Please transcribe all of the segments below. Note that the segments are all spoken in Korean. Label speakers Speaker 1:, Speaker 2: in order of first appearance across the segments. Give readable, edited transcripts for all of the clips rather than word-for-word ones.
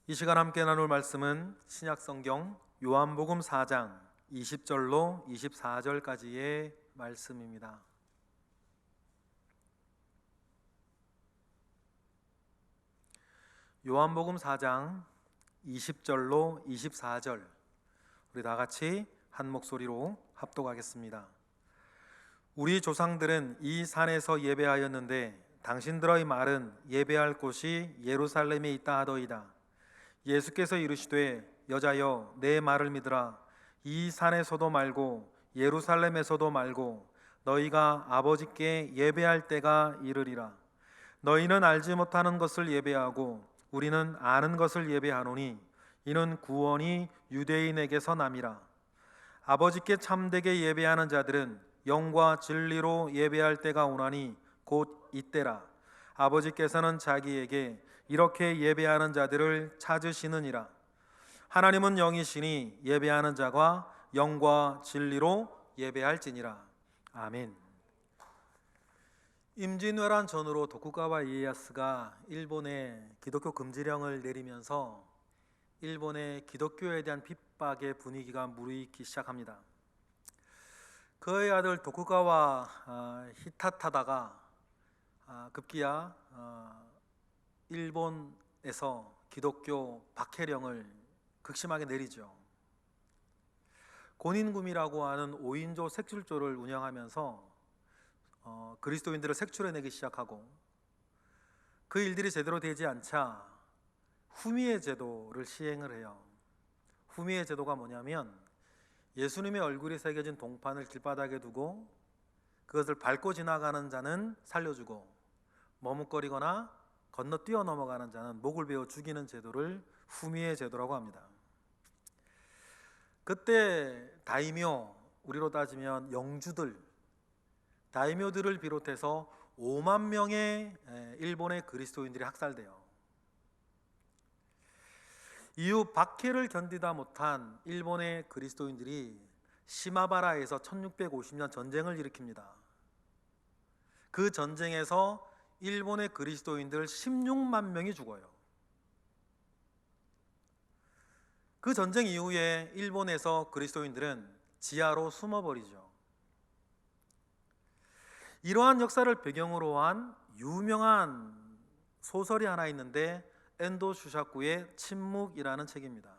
Speaker 1: 이 시간 함께 나눌 말씀은 신약성경 요한복음 4장 20절로 24절까지의 말씀입니다. 요한복음 4장 20절로 24절, 우리 다 같이 한 목소리로 합독하겠습니다. 우리 조상들은 이 산에서 예배하였는데 당신들의 말은 예배할 곳이 예루살렘에 있다 하더이다. 예수께서 이르시되 여자여 내 말을 믿으라. 이 산에서도 말고 예루살렘에서도 말고 너희가 아버지께 예배할 때가 이르리라. 너희는 알지 못하는 것을 예배하고 우리는 아는 것을 예배하노니 이는 구원이 유대인에게서 남이라. 아버지께 참되게 예배하는 자들은 영과 진리로 예배할 때가 오나니 곧 이때라. 아버지께서는 자기에게 이렇게 예배하는 자들을 찾으시느니라. 하나님은 영이시니 예배하는 자가 영과 진리로 예배할지니라. 아멘. 임진왜란 전후로 도쿠가와 이에야스가 일본에 기독교 금지령을 내리면서 일본의 기독교에 대한 핍박의 분위기가 무르익기 시작합니다. 그의 아들 도쿠가와 히타타다가 급기야 일본에서 기독교 박해령을 극심하게 내리죠. 고닌금이라고 하는 5인조 색출조를 운영하면서 그리스도인들을 색출해내기 시작하고, 그 일들이 제대로 되지 않자 후미에 제도를 시행을 해요. 후미에 제도가 뭐냐면 예수님의 얼굴이 새겨진 동판을 길바닥에 두고 그것을 밟고 지나가는 자는 살려주고 머뭇거리거나 건너 뛰어 넘어가는 자는 목을 베어 죽이는 제도를 후미에 제도라고 합니다. 그때 다이묘, 우리로 따지면 영주들, 다이묘들을 비롯해서 5만 명의 일본의 그리스도인들이 학살돼요. 이후 박해를 견디다 못한 일본의 그리스도인들이 시마바라에서 1650년 전쟁을 일으킵니다. 그 전쟁에서 일본의 그리스도인들 16만 명이 죽어요. 그 전쟁 이후에 일본에서 그리스도인들은 지하로 숨어버리죠. 이러한 역사를 배경으로 한 유명한 소설이 하나 있는데 엔도 슈샤쿠의 침묵이라는 책입니다.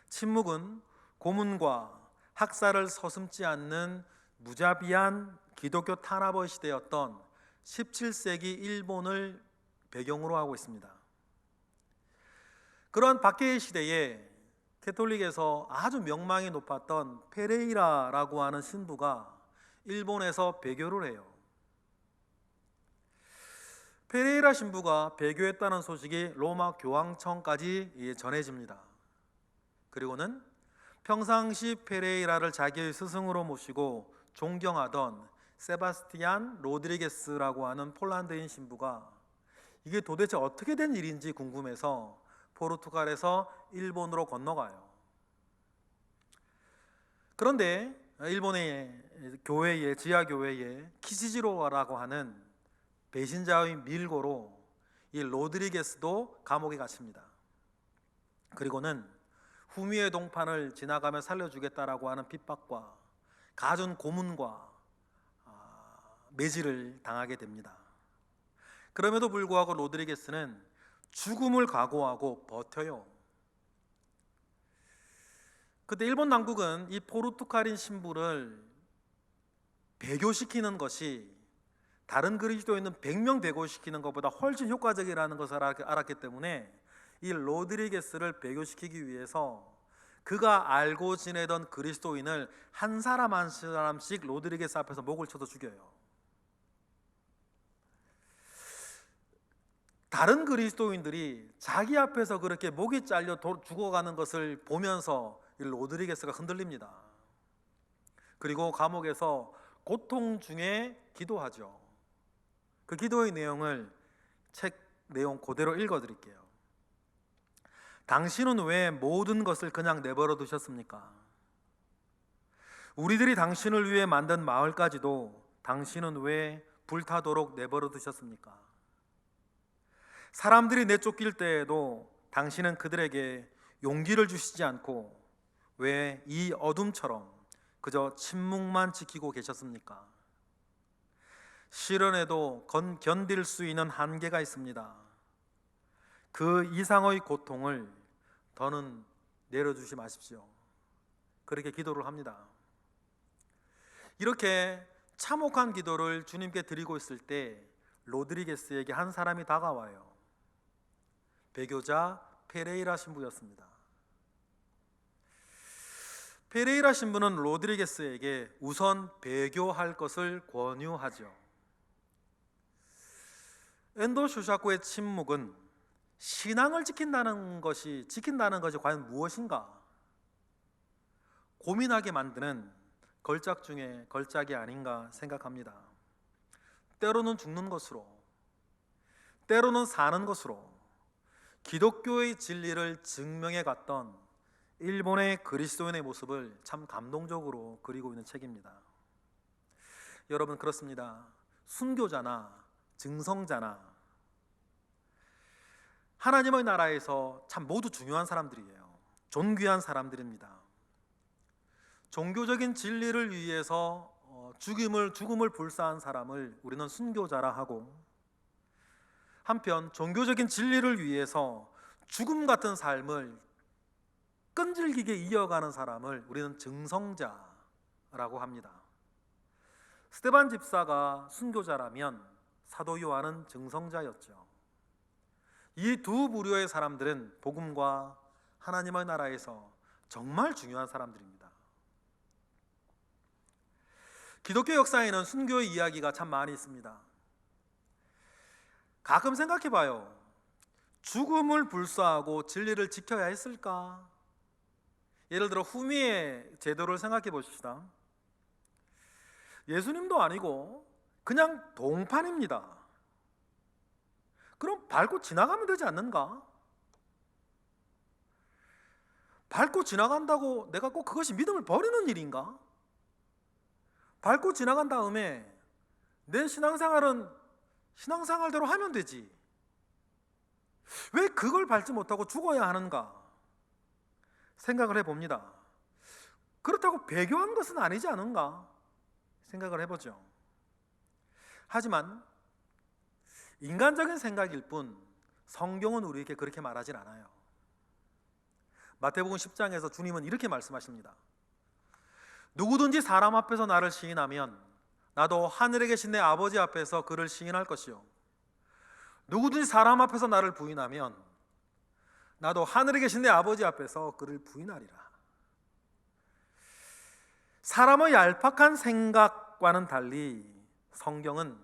Speaker 1: 침묵은 고문과 학살을 서슴지 않는 무자비한 기독교 탄압의 시대였던 17세기 일본을 배경으로 하고 있습니다. 그러한 박해의 시대에 캐톨릭에서 아주 명망이 높았던 페레이라라고 하는 신부가 일본에서 배교를 해요. 페레이라 신부가 배교했다는 소식이 로마 교황청까지 전해집니다. 그리고는 평상시 페레이라를 자기의 스승으로 모시고 존경하던 세바스티안 로드리게스라고 하는 폴란드인 신부가 이게 도대체 어떻게 된 일인지 궁금해서 포르투갈에서 일본으로 건너가요. 그런데 일본의 교회에, 지하교회에 키시지로라고 하는 배신자의 밀고로 이 로드리게스도 감옥에 갇힙니다. 그리고는 후미의 동판을 지나가며 살려주겠다라고 하는 핍박과 갖은 고문과 매질을 당하게 됩니다. 그럼에도 불구하고 로드리게스는 죽음을 각오하고 버텨요. 그때 일본 당국은 이 포르투갈인 신부를 배교시키는 것이 다른 그리스도인은 100명 배교시키는 것보다 훨씬 효과적이라는 것을 알았기 때문에 이 로드리게스를 배교시키기 위해서 그가 알고 지내던 그리스도인을 한 사람 한 사람씩 로드리게스 앞에서 목을 쳐서 죽여요. 다른 그리스도인들이 자기 앞에서 그렇게 목이 잘려 죽어가는 것을 보면서 이 로드리게스가 흔들립니다. 그리고 감옥에서 고통 중에 기도하죠. 그 기도의 내용을 책 내용 그대로 읽어드릴게요. 당신은 왜 모든 것을 그냥 내버려 두셨습니까? 우리들이 당신을 위해 만든 마을까지도 당신은 왜 불타도록 내버려 두셨습니까? 사람들이 내쫓길 때에도 당신은 그들에게 용기를 주시지 않고 왜 이 어둠처럼 그저 침묵만 지키고 계셨습니까? 시련에도 견딜 수 있는 한계가 있습니다. 그 이상의 고통을 더는 내려주지 마십시오. 그렇게 기도를 합니다. 이렇게 참혹한 기도를 주님께 드리고 있을 때 로드리게스에게 한 사람이 다가와요. 배교자 페레이라 신부였습니다. 페레이라 신부는 로드리게스에게 우선 배교할 것을 권유하죠. 엔도 슈샤코의 침묵은 신앙을 지킨다는 것이 과연 무엇인가 고민하게 만드는 걸작 중에 걸작이 아닌가 생각합니다. 때로는 죽는 것으로, 때로는 사는 것으로 기독교의 진리를 증명해 갔던 일본의 그리스도인의 모습을 참 감동적으로 그리고 있는 책입니다. 여러분, 그렇습니다. 순교자나 증성자나 하나님의 나라에서 참 모두 중요한 사람들이에요. 존귀한 사람들입니다. 종교적인 진리를 위해서 죽음을 불사한 사람을 우리는 순교자라 하고, 한편 종교적인 진리를 위해서 죽음 같은 삶을 끈질기게 이어가는 사람을 우리는 증성자라고 합니다. 스데반 집사가 순교자라면 사도 요한은 증성자였죠. 이 두 부류의 사람들은 복음과 하나님의 나라에서 정말 중요한 사람들입니다. 기독교 역사에는 순교의 이야기가 참 많이 있습니다. 가끔 생각해 봐요. 죽음을 불사하고 진리를 지켜야 했을까? 예를 들어 후미의 제도를 생각해 보십시다. 예수님도 아니고 그냥 동판입니다. 그럼 밟고 지나가면 되지 않는가? 밟고 지나간다고 내가 꼭 그것이 믿음을 버리는 일인가? 밟고 지나간 다음에 내 신앙생활은 신앙생활대로 하면 되지. 왜 그걸 밟지 못하고 죽어야 하는가? 생각을 해봅니다. 그렇다고 배교한 것은 아니지 않은가? 생각을 해보죠. 하지만 인간적인 생각일 뿐 성경은 우리에게 그렇게 말하진 않아요. 마태복음 10장에서 주님은 이렇게 말씀하십니다. 누구든지 사람 앞에서 나를 시인하면 나도 하늘에 계신 내 아버지 앞에서 그를 시인할 것이요, 누구든지 사람 앞에서 나를 부인하면 나도 하늘에 계신 내 아버지 앞에서 그를 부인하리라. 사람의 얄팍한 생각과는 달리 성경은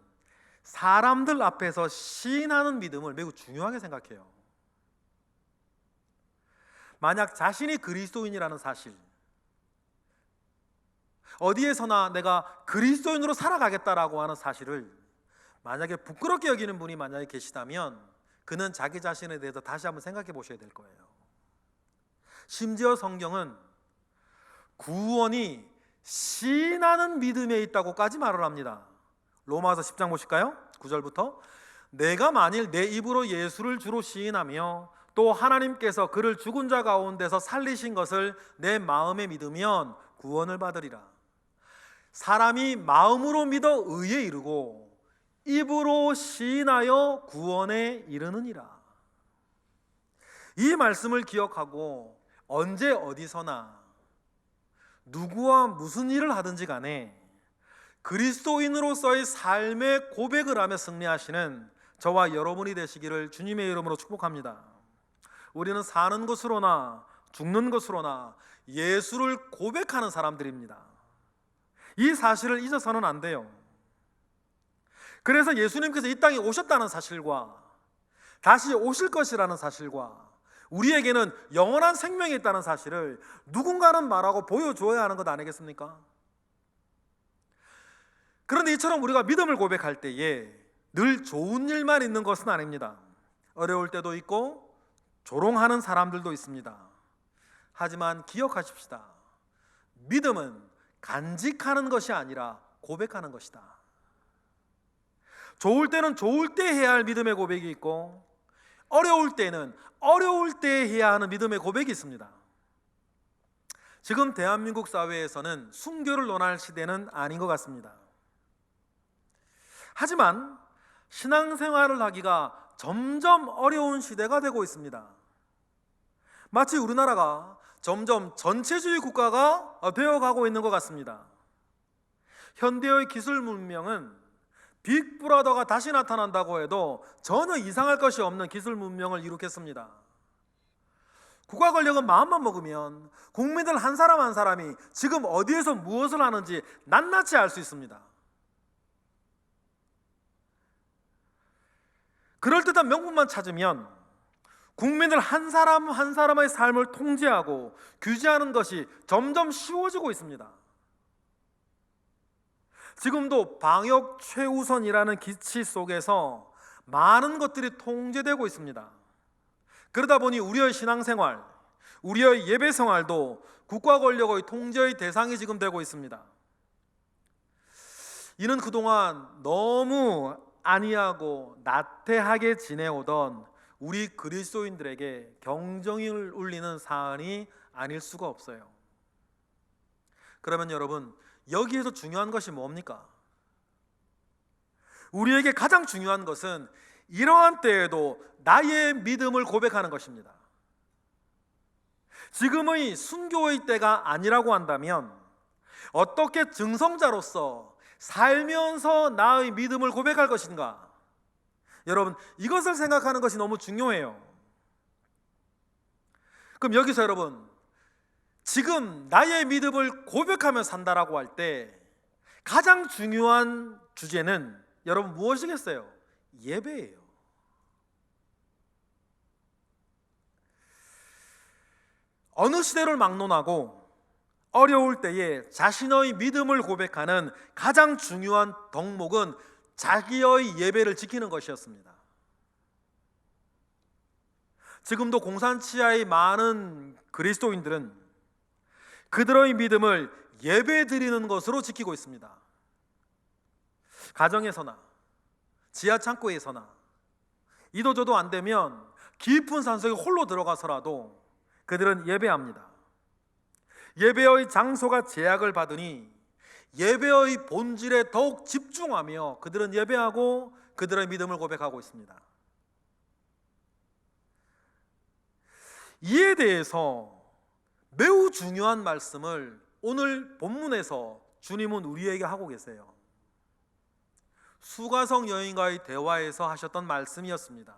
Speaker 1: 사람들 앞에서 시인하는 믿음을 매우 중요하게 생각해요. 만약 자신이 그리스도인이라는 사실, 어디에서나 내가 그리스도인으로 살아가겠다라고 하는 사실을 만약에 부끄럽게 여기는 분이 만약에 계시다면 그는 자기 자신에 대해서 다시 한번 생각해 보셔야 될 거예요. 심지어 성경은 구원이 시인하는 믿음에 있다고까지 말을 합니다. 로마서 10장 보실까요? 9절부터 내가 만일 내 입으로 예수를 주로 시인하며 또 하나님께서 그를 죽은 자 가운데서 살리신 것을 내 마음에 믿으면 구원을 받으리라. 사람이 마음으로 믿어 의에 이르고 입으로 시인하여 구원에 이르느니라. 이 말씀을 기억하고 언제 어디서나 누구와 무슨 일을 하든지 간에 그리스도인으로서의 삶의 고백을 하며 승리하시는 저와 여러분이 되시기를 주님의 이름으로 축복합니다. 우리는 사는 것으로나 죽는 것으로나 예수를 고백하는 사람들입니다. 이 사실을 잊어서는 안 돼요. 그래서 예수님께서 이 땅에 오셨다는 사실과 다시 오실 것이라는 사실과 우리에게는 영원한 생명이 있다는 사실을 누군가는 말하고 보여줘야 하는 것 아니겠습니까? 그런데 이처럼 우리가 믿음을 고백할 때에 늘 좋은 일만 있는 것은 아닙니다. 어려울 때도 있고 조롱하는 사람들도 있습니다. 하지만 기억하십시다. 믿음은 간직하는 것이 아니라 고백하는 것이다. 좋을 때는 좋을 때 해야 할 믿음의 고백이 있고 어려울 때는 어려울 때 해야 하는 믿음의 고백이 있습니다. 지금 대한민국 사회에서는 순교를 논할 시대는 아닌 것 같습니다. 하지만 신앙생활을 하기가 점점 어려운 시대가 되고 있습니다. 마치 우리나라가 점점 전체주의 국가가 되어가고 있는 것 같습니다. 현대의 기술 문명은 빅브라더가 다시 나타난다고 해도 전혀 이상할 것이 없는 기술 문명을 이룩했습니다. 국가 권력은 마음만 먹으면 국민들 한 사람 한 사람이 지금 어디에서 무엇을 하는지 낱낱이 알 수 있습니다. 그럴듯한 명분만 찾으면 국민들 한 사람 한 사람의 삶을 통제하고 규제하는 것이 점점 쉬워지고 있습니다. 지금도 방역 최우선이라는 기치 속에서 많은 것들이 통제되고 있습니다. 그러다 보니 우리의 신앙생활, 우리의 예배생활도 국가 권력의 통제의 대상이 지금 되고 있습니다. 이는 그동안 너무 안이하고 나태하게 지내오던 우리 그리스도인들에게 경종을 울리는 사안이 아닐 수가 없어요. 그러면 여러분, 여기에서 중요한 것이 뭡니까? 우리에게 가장 중요한 것은 이러한 때에도 나의 믿음을 고백하는 것입니다. 지금의 순교의 때가 아니라고 한다면 어떻게 증성자로서 살면서 나의 믿음을 고백할 것인가? 여러분, 이것을 생각하는 것이 너무 중요해요. 그럼 여기서 여러분, 지금 나의 믿음을 고백하며 산다라고 할 때 가장 중요한 주제는 여러분 무엇이겠어요? 예배예요. 어느 시대를 막론하고 어려울 때에 자신의 믿음을 고백하는 가장 중요한 덕목은 자기의 예배를 지키는 것이었습니다. 지금도 공산치하의 많은 그리스도인들은 그들의 믿음을 예배 드리는 것으로 지키고 있습니다. 가정에서나 지하창고에서나 이도저도 안 되면 깊은 산속에 홀로 들어가서라도 그들은 예배합니다. 예배의 장소가 제약을 받으니 예배의 본질에 더욱 집중하며 그들은 예배하고 그들의 믿음을 고백하고 있습니다. 이에 대해서 매우 중요한 말씀을 오늘 본문에서 주님은 우리에게 하고 계세요. 수가성 여인과의 대화에서 하셨던 말씀이었습니다.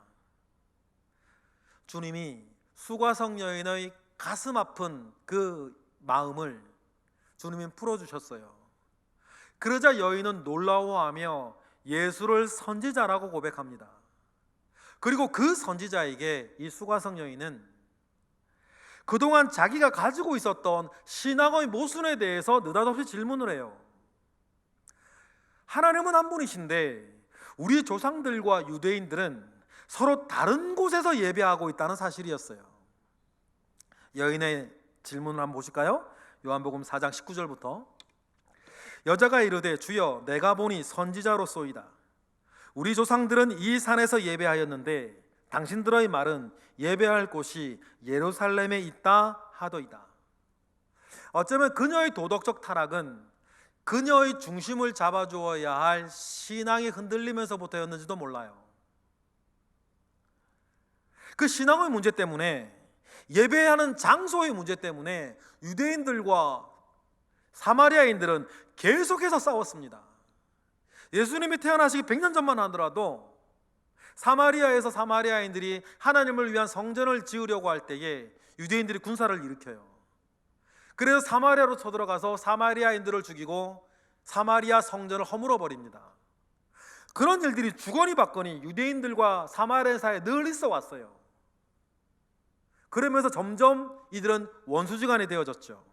Speaker 1: 주님이 수가성 여인의 가슴 아픈 그 마음을 주님이 풀어주셨어요. 그러자 여인은 놀라워하며 예수를 선지자라고 고백합니다. 그리고 그 선지자에게 이 수가성 여인은 그동안 자기가 가지고 있었던 신앙의 모순에 대해서 느닷없이 질문을 해요. 하나님은 한 분이신데 우리 조상들과 유대인들은 서로 다른 곳에서 예배하고 있다는 사실이었어요. 여인의 질문을 한번 보실까요? 요한복음 4장 19절부터 여자가 이르되 주여 내가 보니 선지자로소이다. 우리 조상들은 이 산에서 예배하였는데 당신들의 말은 예배할 곳이 예루살렘에 있다 하도이다. 어쩌면 그녀의 도덕적 타락은 그녀의 중심을 잡아주어야 할 신앙이 흔들리면서부터였는지도 몰라요. 그 신앙의 문제 때문에, 예배하는 장소의 문제 때문에 유대인들과 사마리아인들은 계속해서 싸웠습니다. 예수님이 태어나시기 100년 전만 하더라도 사마리아에서 사마리아인들이 하나님을 위한 성전을 지으려고 할 때에 유대인들이 군사를 일으켜요. 그래서 사마리아로 쳐들어가서 사마리아인들을 죽이고 사마리아 성전을 허물어 버립니다. 그런 일들이 주거니 받거니 유대인들과 사마리아 사이에 늘 있어 왔어요. 그러면서 점점 이들은 원수지간이 되어졌죠.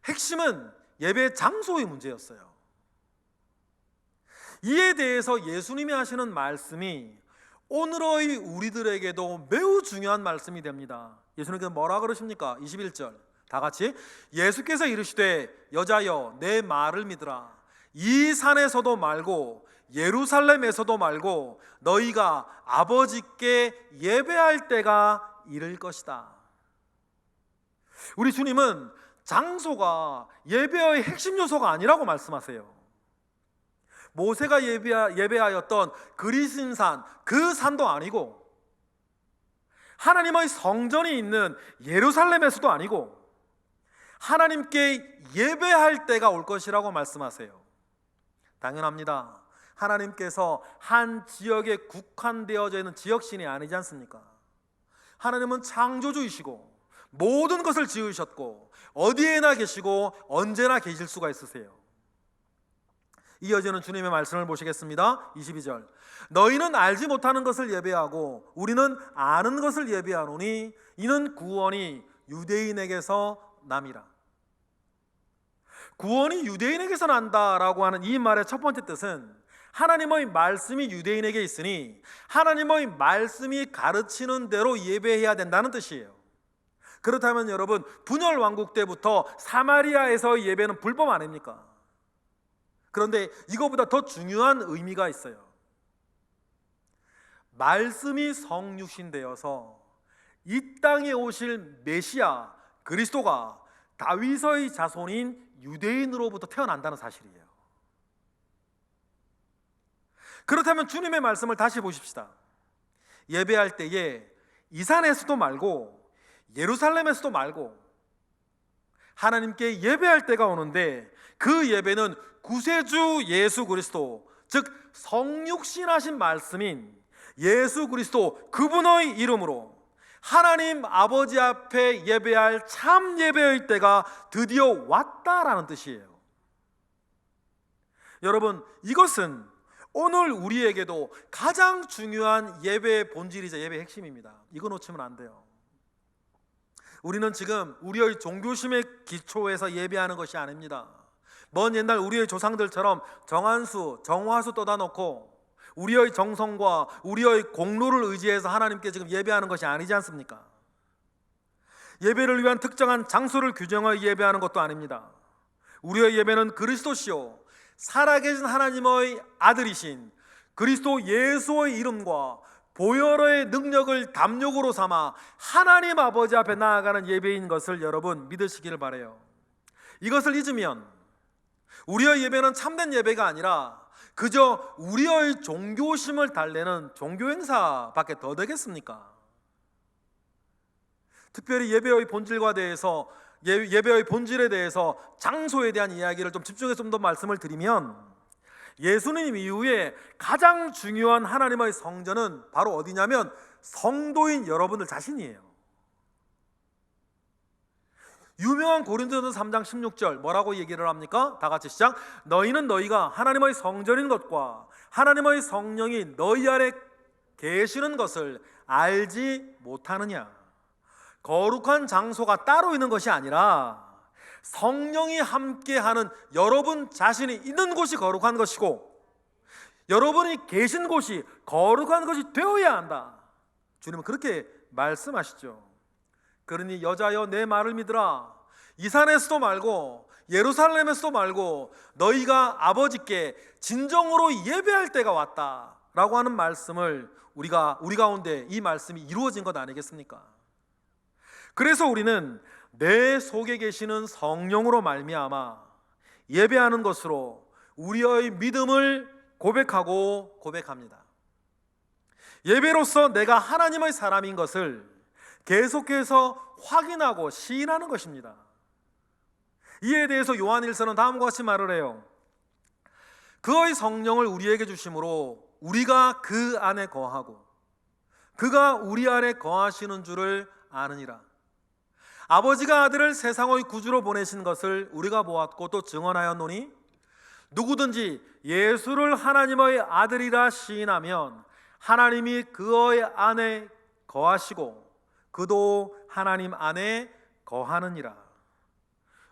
Speaker 1: 핵심은 예배 장소의 문제였어요. 이에 대해서 예수님이 하시는 말씀이 오늘의 우리들에게도 매우 중요한 말씀이 됩니다. 예수님께서 뭐라 그러십니까? 21절 다 같이 예수께서 이르시되 여자여 내 말을 믿으라. 이 산에서도 말고 예루살렘에서도 말고 너희가 아버지께 예배할 때가 이를 것이다. 우리 주님은 장소가 예배의 핵심 요소가 아니라고 말씀하세요. 모세가 예배하였던 그리심산 그 산도 아니고, 하나님의 성전이 있는 예루살렘에서도 아니고, 하나님께 예배할 때가 올 것이라고 말씀하세요. 당연합니다. 하나님께서 한 지역에 국한되어져 있는 지역신이 아니지 않습니까? 하나님은 창조주이시고 모든 것을 지으셨고 어디에나 계시고 언제나 계실 수가 있으세요. 이어지는 주님의 말씀을 보시겠습니다. 22절, 너희는 알지 못하는 것을 예배하고 우리는 아는 것을 예배하노니 이는 구원이 유대인에게서 남이라. 구원이 유대인에게서 난다라고 하는 이 말의 첫 번째 뜻은 하나님의 말씀이 유대인에게 있으니 하나님의 말씀이 가르치는 대로 예배해야 된다는 뜻이에요. 그렇다면 여러분, 분열 왕국 때부터 사마리아에서의 예배는 불법 아닙니까? 그런데 이거보다 더 중요한 의미가 있어요. 말씀이 성육신 되어서 이 땅에 오실 메시아 그리스도가 다윗의 자손인 유대인으로부터 태어난다는 사실이에요. 그렇다면 주님의 말씀을 다시 보십시다. 예배할 때에 이 산에서도 말고 예루살렘에서도 말고 하나님께 예배할 때가 오는데, 그 예배는 구세주 예수 그리스도, 즉 성육신하신 말씀인 예수 그리스도 그분의 이름으로 하나님 아버지 앞에 예배할 참 예배의 때가 드디어 왔다라는 뜻이에요. 여러분, 이것은 오늘 우리에게도 가장 중요한 예배의 본질이자 예배의 핵심입니다. 이거 놓치면 안 돼요. 우리는 지금 우리의 종교심의 기초에서 예배하는 것이 아닙니다. 먼 옛날 우리의 조상들처럼 정한수, 정화수 떠다 놓고 우리의 정성과 우리의 공로를 의지해서 하나님께 지금 예배하는 것이 아니지 않습니까? 예배를 위한 특정한 장소를 규정하여 예배하는 것도 아닙니다. 우리의 예배는 그리스도시요 살아계신 하나님의 아들이신 그리스도 예수의 이름과 보혈의 능력을 담력으로 삼아 하나님 아버지 앞에 나아가는 예배인 것을 여러분 믿으시기를 바라요. 이것을 잊으면 우리의 예배는 참된 예배가 아니라 그저 우리의 종교심을 달래는 종교행사밖에 더 되겠습니까? 특별히 예배의 본질과 대해서, 예배의 본질에 대해서, 장소에 대한 이야기를 좀 집중해서 좀 더 말씀을 드리면, 예수님 이후에 가장 중요한 하나님의 성전은 바로 어디냐면 성도인 여러분들 자신이에요. 유명한 고린도전서 3장 16절 뭐라고 얘기를 합니까? 다 같이 시작. 너희는 너희가 하나님의 성전인 것과 하나님의 성령이 너희 안에 계시는 것을 알지 못하느냐. 거룩한 장소가 따로 있는 것이 아니라 성령이 함께하는 여러분 자신이 있는 곳이 거룩한 것이고 여러분이 계신 곳이 거룩한 것이 되어야 한다. 주님은 그렇게 말씀하시죠. 그러니 여자여 내 말을 믿으라. 이 산에서도 말고 예루살렘에서도 말고 너희가 아버지께 진정으로 예배할 때가 왔다 라고 하는 말씀을 우리 가운데 이 말씀이 이루어진 것 아니겠습니까? 그래서 우리는 내 속에 계시는 성령으로 말미암아 예배하는 것으로 우리의 믿음을 고백하고 고백합니다. 예배로서 내가 하나님의 사람인 것을 계속해서 확인하고 시인하는 것입니다. 이에 대해서 요한일서는 다음과 같이 말을 해요. 그의 성령을 우리에게 주심으로 우리가 그 안에 거하고 그가 우리 안에 거하시는 줄을 아느니라. 아버지가 아들을 세상의 구주로 보내신 것을 우리가 보았고 또 증언하였노니 누구든지 예수를 하나님의 아들이라 시인하면 하나님이 그의 안에 거하시고 그도 하나님 안에 거하느니라.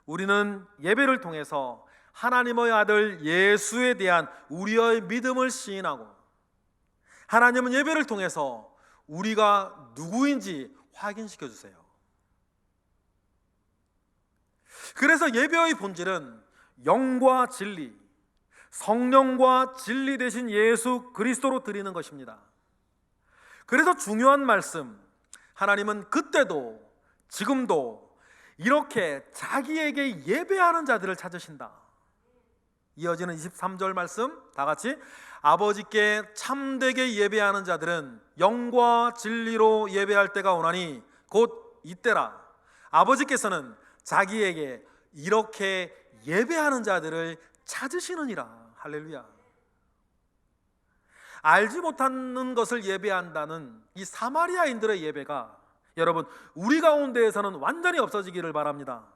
Speaker 1: 우리는 예배를 통해서 하나님의 아들 예수에 대한 우리의 믿음을 시인하고 하나님은 예배를 통해서 우리가 누구인지 확인시켜 주세요. 그래서 예배의 본질은 영과 진리, 성령과 진리 대신 예수 그리스도로 드리는 것입니다. 그래서 중요한 말씀, 하나님은 그때도 지금도 이렇게 자기에게 예배하는 자들을 찾으신다. 이어지는 23절 말씀 다 같이, 아버지께 참되게 예배하는 자들은 영과 진리로 예배할 때가 오나니 곧 이때라. 아버지께서는 자기에게 이렇게 예배하는 자들을 찾으시느니라. 할렐루야. 알지 못하는 것을 예배한다는 이 사마리아인들의 예배가 여러분 우리 가운데에서는 완전히 없어지기를 바랍니다.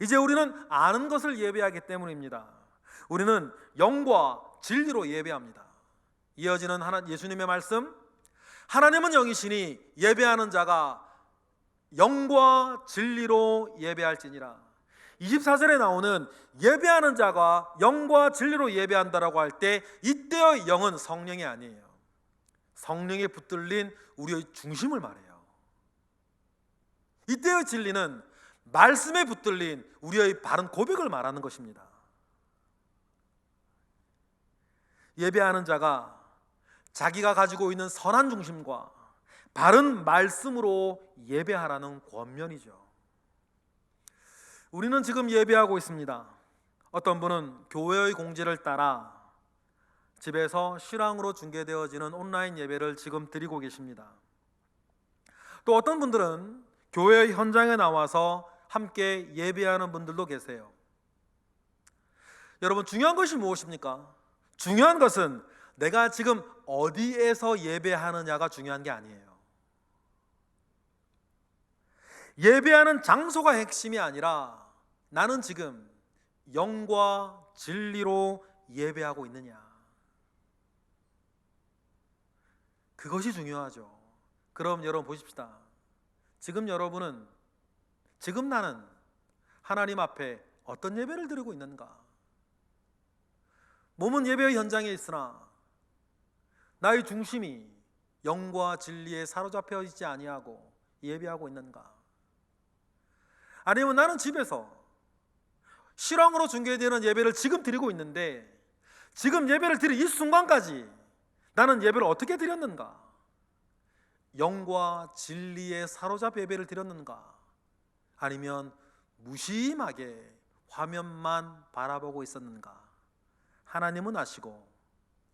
Speaker 1: 이제 우리는 아는 것을 예배하기 때문입니다. 우리는 영과 진리로 예배합니다. 이어지는 예수님의 말씀, 하나님은 영이시니 예배하는 자가 영과 진리로 예배할지니라. 24절에 나오는 예배하는 자가 영과 진리로 예배한다라고 할 때 이때의 영은 성령이 아니에요. 성령에 붙들린 우리의 중심을 말해요. 이때의 진리는 말씀에 붙들린 우리의 바른 고백을 말하는 것입니다. 예배하는 자가 자기가 가지고 있는 선한 중심과 바른 말씀으로 예배하라는 권면이죠. 우리는 지금 예배하고 있습니다. 어떤 분은 교회의 공지를 따라 집에서 실황으로 중계되어지는 온라인 예배를 지금 드리고 계십니다. 또 어떤 분들은 교회의 현장에 나와서 함께 예배하는 분들도 계세요. 여러분, 중요한 것이 무엇입니까? 중요한 것은 내가 지금 어디에서 예배하느냐가 중요한 게 아니에요. 예배하는 장소가 핵심이 아니라 나는 지금 영과 진리로 예배하고 있느냐, 그것이 중요하죠. 그럼 여러분 보십시다. 지금 여러분은, 지금 나는 하나님 앞에 어떤 예배를 드리고 있는가? 몸은 예배의 현장에 있으나 나의 중심이 영과 진리에 사로잡혀 있지 아니하고 예배하고 있는가? 아니면 나는 집에서 실황으로 중계되는 예배를 지금 드리고 있는데 지금 예배를 드릴 이 순간까지 나는 예배를 어떻게 드렸는가? 영과 진리에 사로잡혀 예배를 드렸는가? 아니면 무심하게 화면만 바라보고 있었는가? 하나님은 아시고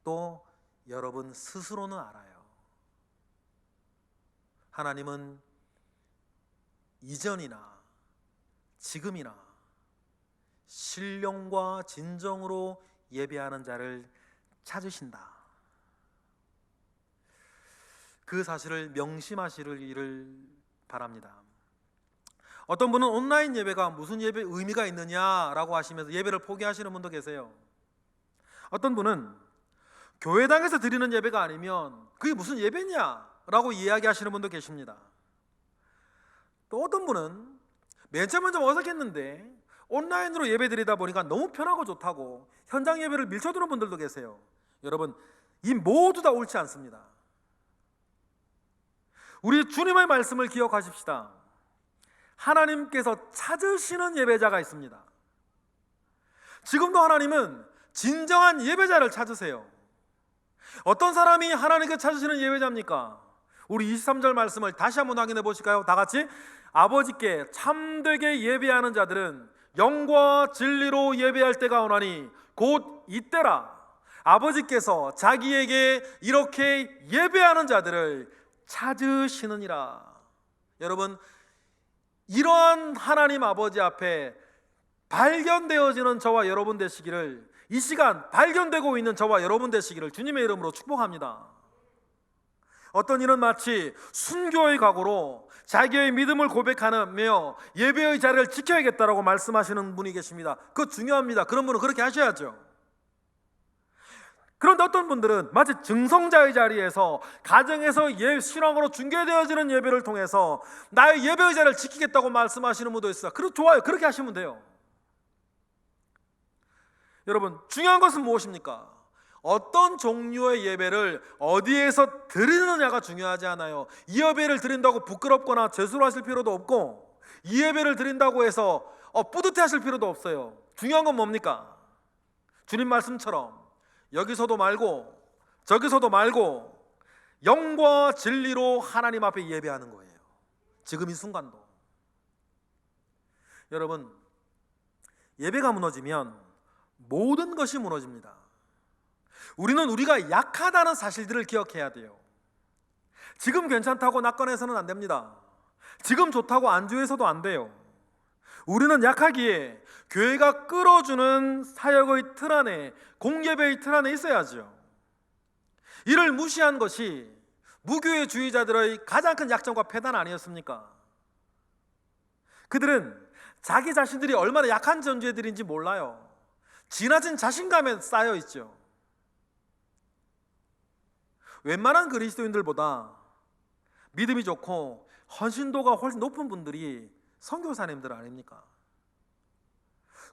Speaker 1: 또 여러분 스스로는 알아요. 하나님은 이전이나 지금이나 신령과 진정으로 예배하는 자를 찾으신다. 그 사실을 명심하시기를 바랍니다. 어떤 분은 온라인 예배가 무슨 예배 의미가 있느냐라고 하시면서 예배를 포기하시는 분도 계세요. 어떤 분은 교회당에서 드리는 예배가 아니면 그게 무슨 예배냐라고 이야기하시는 분도 계십니다. 또 어떤 분은 맨 처음엔 좀 어색했는데 온라인으로 예배 드리다 보니까 너무 편하고 좋다고 현장 예배를 밀쳐두는 분들도 계세요. 여러분, 이 모두 다 옳지 않습니다. 우리 주님의 말씀을 기억하십시다. 하나님께서 찾으시는 예배자가 있습니다. 지금도 하나님은 진정한 예배자를 찾으세요. 어떤 사람이 하나님께 찾으시는 예배자입니까? 우리 23절 말씀을 다시 한번 확인해 보실까요? 다 같이, 아버지께 참되게 예배하는 자들은 영과 진리로 예배할 때가 오나니 곧 이때라. 아버지께서 자기에게 이렇게 예배하는 자들을 찾으시느니라. 여러분, 이러한 하나님 아버지 앞에 발견되어지는 저와 여러분 되시기를, 이 시간 발견되고 있는 저와 여러분 되시기를 주님의 이름으로 축복합니다. 어떤 이는 마치 순교의 각오로 자기의 믿음을 고백하며 예배의 자리를 지켜야겠다라고 말씀하시는 분이 계십니다. 그거 중요합니다. 그런 분은 그렇게 하셔야죠. 그런데 어떤 분들은 마치 증성자의 자리에서 가정에서 신앙으로 중계되어지는 예배를 통해서 나의 예배의 자리를 지키겠다고 말씀하시는 분도 있어요. 좋아요. 그렇게 하시면 돼요. 여러분, 중요한 것은 무엇입니까? 어떤 종류의 예배를 어디에서 드리느냐가 중요하지 않아요. 이 예배를 드린다고 부끄럽거나 재수로 하실 필요도 없고, 이 예배를 드린다고 해서 뿌듯해 하실 필요도 없어요. 중요한 건 뭡니까? 주님 말씀처럼 여기서도 말고 저기서도 말고 영과 진리로 하나님 앞에 예배하는 거예요. 지금 이 순간도. 여러분, 예배가 무너지면 모든 것이 무너집니다. 우리는 우리가 약하다는 사실들을 기억해야 돼요. 지금 괜찮다고 낙관해서는 안 됩니다. 지금 좋다고 안주해서도 안 돼요. 우리는 약하기에 교회가 끌어주는 사역의 틀 안에, 공예배의 틀 안에 있어야죠. 이를 무시한 것이 무교회주의자들의 가장 큰 약점과 폐단 아니었습니까? 그들은 자기 자신들이 얼마나 약한 존재들인지 몰라요. 지나친 자신감에 쌓여 있죠. 웬만한 그리스도인들보다 믿음이 좋고 헌신도가 훨씬 높은 분들이 선교사님들 아닙니까?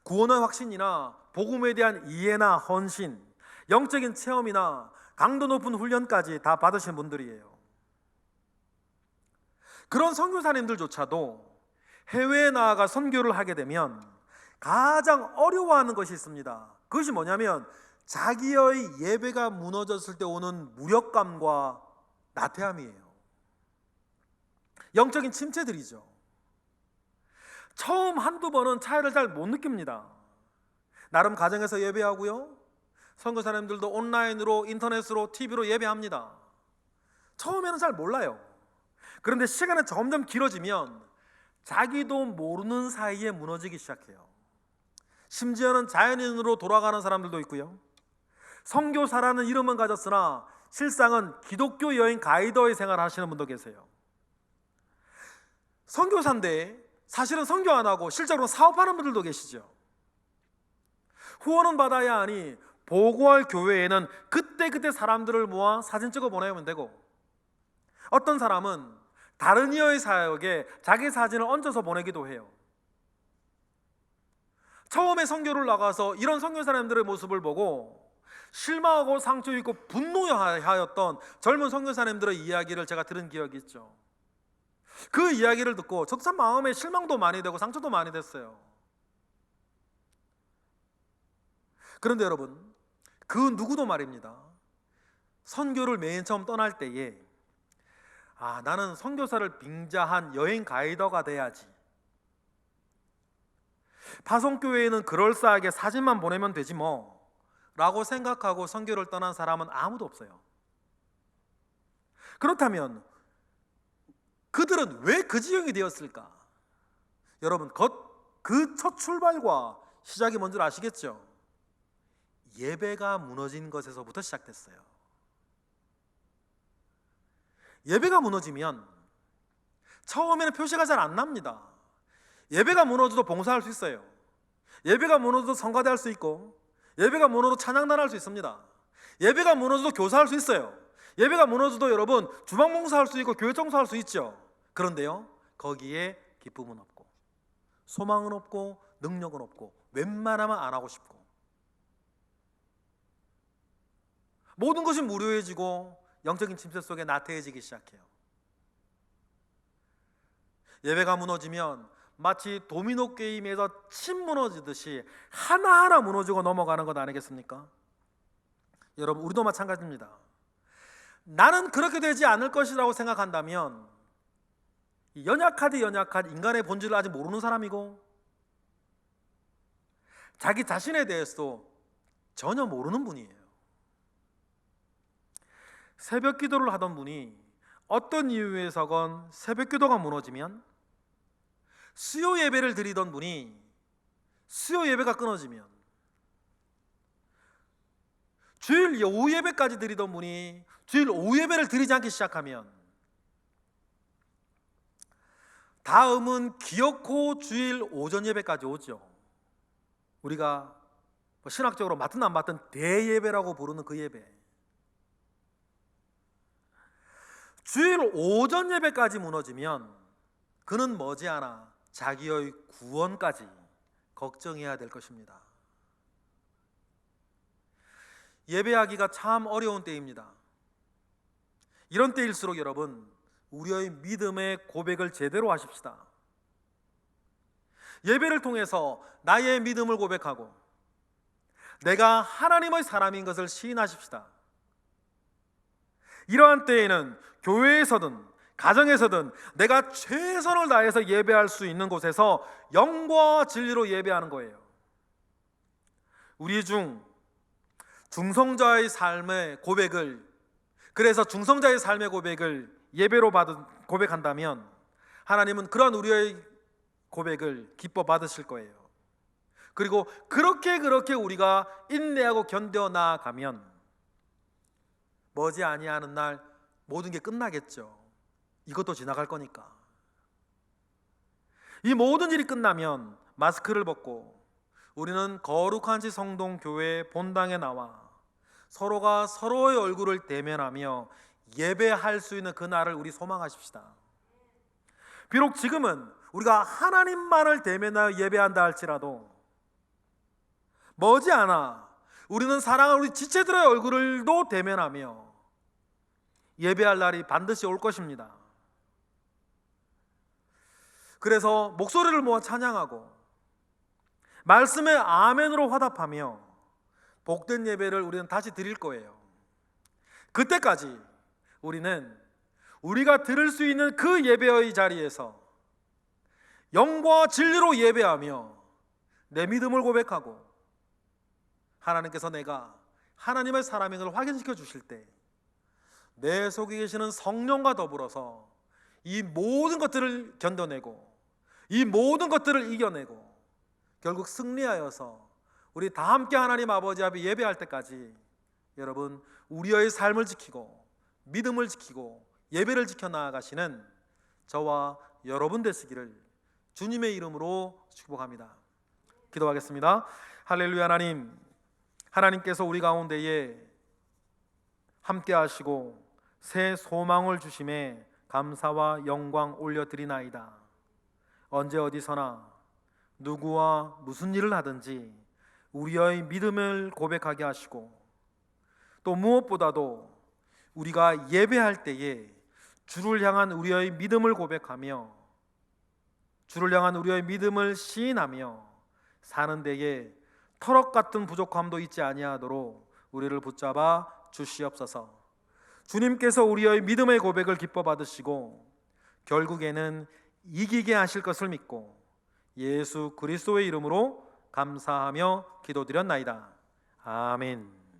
Speaker 1: 구원의 확신이나 복음에 대한 이해나 헌신, 영적인 체험이나 강도 높은 훈련까지 다 받으신 분들이에요. 그런 선교사님들조차도 해외에 나아가 선교를 하게 되면 가장 어려워하는 것이 있습니다. 그것이 뭐냐면 자기의 예배가 무너졌을 때 오는 무력감과 나태함이에요. 영적인 침체들이죠. 처음 한두 번은 차이를 잘 못 느낍니다. 나름 가정에서 예배하고요, 선교사님들도 온라인으로, 인터넷으로, TV로 예배합니다. 처음에는 잘 몰라요. 그런데 시간이 점점 길어지면 자기도 모르는 사이에 무너지기 시작해요. 심지어는 자연인으로 돌아가는 사람들도 있고요, 선교사라는 이름은 가졌으나 실상은 기독교 여행 가이더의 생활을 하시는 분도 계세요. 선교사인데 사실은 선교 안 하고 실제로 사업하는 분들도 계시죠. 후원은 받아야 하니 보고할 교회에는 그때그때 사람들을 모아 사진 찍어 보내면 되고, 어떤 사람은 다른 이의 사역에 자기 사진을 얹어서 보내기도 해요. 처음에 선교를 나가서 이런 선교사님들의 모습을 보고 실망하고 상처 있고 분노하였던 젊은 선교사님들의 이야기를 제가 들은 기억이 있죠. 그 이야기를 듣고 저도 참 마음에 실망도 많이 되고 상처도 많이 됐어요. 그런데 여러분, 그 누구도 말입니다, 선교를 맨 처음 떠날 때에 나는 선교사를 빙자한 여행 가이더가 돼야지, 파송교회에는 그럴싸하게 사진만 보내면 되지 뭐 라고 생각하고 선교를 떠난 사람은 아무도 없어요. 그렇다면 그들은 왜 그 지경이 되었을까? 여러분, 그 첫 출발과 시작이 뭔지 아시겠죠? 예배가 무너진 것에서부터 시작됐어요. 예배가 무너지면 처음에는 표시가 잘 안 납니다. 예배가 무너져도 봉사할 수 있어요. 예배가 무너져도 성가대 할 수 있고, 예배가 무너져도 찬양단 할 수 있습니다. 예배가 무너져도 교사할 수 있어요. 예배가 무너져도 여러분 주방 봉사할 수 있고 교회 청소할 수 있죠. 그런데요, 거기에 기쁨은 없고 소망은 없고 능력은 없고 웬만하면 안 하고 싶고, 모든 것이 무료해지고 영적인 침체 속에 나태해지기 시작해요. 예배가 무너지면 마치 도미노 게임에서 침 무너지듯이 하나하나 무너지고 넘어가는 것 아니겠습니까? 여러분, 우리도 마찬가지입니다. 나는 그렇게 되지 않을 것이라고 생각한다면 연약하디 연약한 인간의 본질을 아직 모르는 사람이고, 자기 자신에 대해서도 전혀 모르는 분이에요. 새벽 기도를 하던 분이 어떤 이유에서건 새벽 기도가 무너지면, 수요 예배를 드리던 분이 수요 예배가 끊어지면, 주일 오후 예배까지 드리던 분이 주일 오후 예배를 드리지 않기 시작하면, 다음은 기어코 주일 오전 예배까지 오죠. 우리가 신학적으로 맡든 안 맡든 대예배라고 부르는 그 예배, 주일 오전 예배까지 무너지면 그는 머지않아 자기의 구원까지 걱정해야 될 것입니다. 예배하기가 참 어려운 때입니다. 이런 때일수록 여러분, 우리의 믿음의 고백을 제대로 하십시다. 예배를 통해서 나의 믿음을 고백하고 내가 하나님의 사람인 것을 시인하십시다. 이러한 때에는 교회에서든 가정에서든 내가 최선을 다해서 예배할 수 있는 곳에서 영과 진리로 예배하는 거예요. 우리 중 중성자의 삶의 고백을, 그래서 중성자의 삶의 고백을 예배로 고백한다면 하나님은 그런 우리의 고백을 기뻐 받으실 거예요. 그리고 그렇게 우리가 인내하고 견뎌 나아가면 머지 아니하는 날 모든 게 끝나겠죠. 이것도 지나갈 거니까. 이 모든 일이 끝나면 마스크를 벗고 우리는 거룩한 지 성동 교회 본당에 나와 서로가 서로의 얼굴을 대면하며 예배할 수 있는 그날을 우리 소망하십시다. 비록 지금은 우리가 하나님만을 대면하여 예배한다 할지라도 머지않아 우리는 사랑하는 우리 지체들의 얼굴을도 대면하며 예배할 날이 반드시 올 것입니다. 그래서 목소리를 모아 찬양하고 말씀에 아멘으로 화답하며 복된 예배를 우리는 다시 드릴 거예요. 그때까지 우리는 우리가 들을 수 있는 그 예배의 자리에서 영과 진리로 예배하며 내 믿음을 고백하고 하나님께서 내가 하나님의 사람인 걸 확인시켜 주실 때 내 속에 계시는 성령과 더불어서 이 모든 것들을 견뎌내고 이 모든 것들을 이겨내고 결국 승리하여서 우리 다 함께 하나님 아버지 앞에 예배할 때까지 여러분 우리의 삶을 지키고 믿음을 지키고 예배를 지켜나가시는 저와 여러분 되시기를 주님의 이름으로 축복합니다. 기도하겠습니다. 할렐루야. 하나님께서 우리 가운데에 함께 하시고 새 소망을 주심에 감사와 영광 올려드리나이다. 언제 어디서나 누구와 무슨 일을 하든지 우리의 믿음을 고백하게 하시고 또 무엇보다도 우리가 예배할 때에 주를 향한 우리의 믿음을 고백하며 주를 향한 우리의 믿음을 시인하며 사는 데에 터럭 같은 부족함도 있지 아니하도록 우리를 붙잡아 주시옵소서. 주님께서 우리의 믿음의 고백을 기뻐 받으시고 결국에는 이기게 하실 것을 믿고 예수 그리스도의 이름으로 감사하며 기도드렸나이다. 아멘.